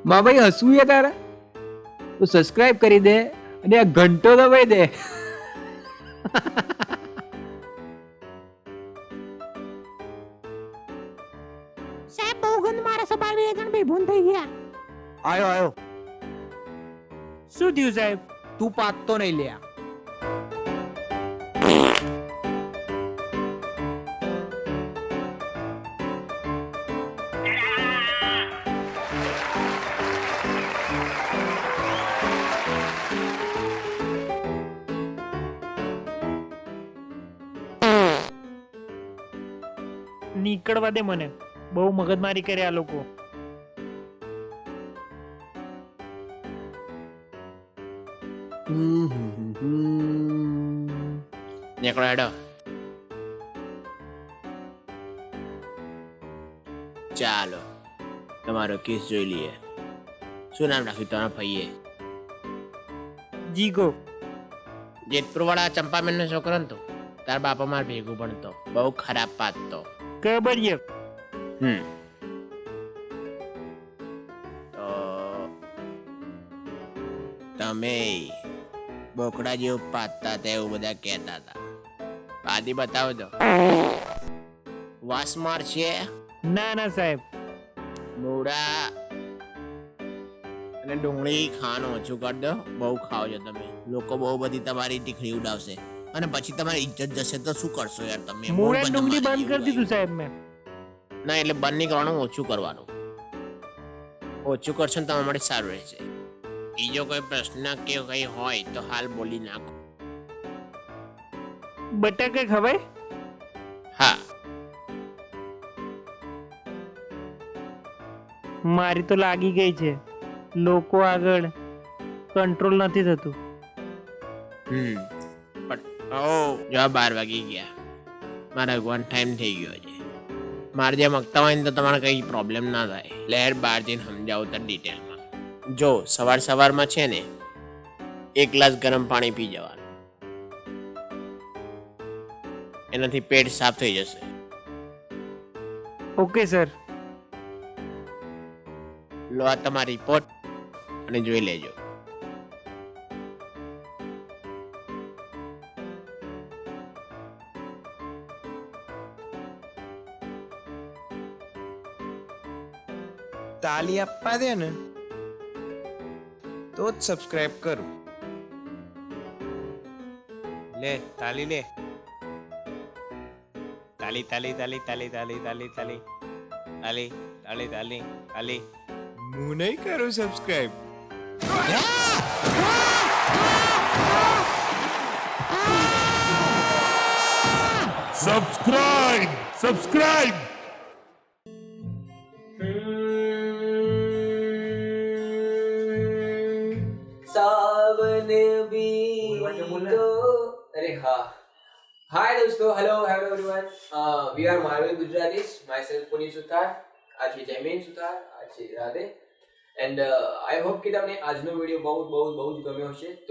માં ભાઈ હસવું છે તારે તો સબસ્ક્રાઇબ કરી દે અને આ ઘંટો દબાઈ દે. સાહેબ બહુ ગંધ મારા સબાર બે જણ બેભૂન થઈ ગયા. આયો શું થયું સાહેબ? તું પાતતો નહીં લ્યા. નીકળવા દે મને, બહુ મગજમારી કરે આ લોકો. નીકળો હેડો. ચાલો તમારો કેસ જોઈ લઈએ. શું નામ રાખ્યું તમારા ભાઈએ? જીગો. જેતપુર વાળા ચંપાબેન નો છોકરો ને તું? તાર બાપા માર ભેગું ભણતો, બહુ ખરાબ પાતતો. ખબર છે. તો તમે બોકડા જેવું પાતતા હતા એવું બધા કહેતા હતા. પાદી બતાવો તો. વાસમાર છે? ના ના સાહેબ. મૂળા અને ડુંગળી ખાવાનું ઓછું કરી દો. બહુ ખાઓ છો તમે. લોકો બહુ બધી તમારી ટીખડી ઉડાવશે અને પછી તમારી ઇજ્જત જશે તો શું કરશો યાર તમે? મૂળા ડુંગળી બંધ કરી દીધું સાહેબ મેં. ના એટલે બંધ નહીં કરવાનું, ઓછું કરવાનું. ઓછું કરશો ને તમારા માટે સારું રહેશે. બીજો કોઈ પ્રશ્ન કે કઈ હોય તો હાલ બોલી નાખો. બટાકા ખવાય? હા. મારી તો લાગી ગઈ છે. લોકો આગળ કંટ્રોલ નથી થતું. પણ જો 12 વાગી ગયા, મારા ભગવાન ટાઈમ થઈ ગયો છે. મારે જે મગતા હોય ને તો તમારે કઈ પ્રોબ્લેમ ના થાય. લહેર બહાર જઈને સમજાવું તો ડિટેલમાં. જો સવારમાં છે ને 1 ગ્લાસ ગરમ પાણી પી જવાનું, એનાથી પેટ સાફ થઈ જશે. Okay sir. લો આ તમારો રિપોર્ટ અને જોઈ લેજો. તાલી આપવા દે ને તો જ સબસ્ક્રાઇબ કરું. લે તાલી લે. તાલી તાલી તાલી તાલી તાલી તાલી તાલી તાલી તાલી તાલી તાલી. હું નહીં કરું સબસ્ક્રાઇબ. સબસ્ક્રાઇબ. सावन बीतो अरे हाँ हाय दोस्तों hello hello everyone we are Marvel Gujaratis my self Puneet Sutar आज છે જૈમિન સુતાર आज છે રાધે એન્ડ આઈ હોપ કે તમને આજનો વિડિયો બહુ જ ગમ્યો હશે.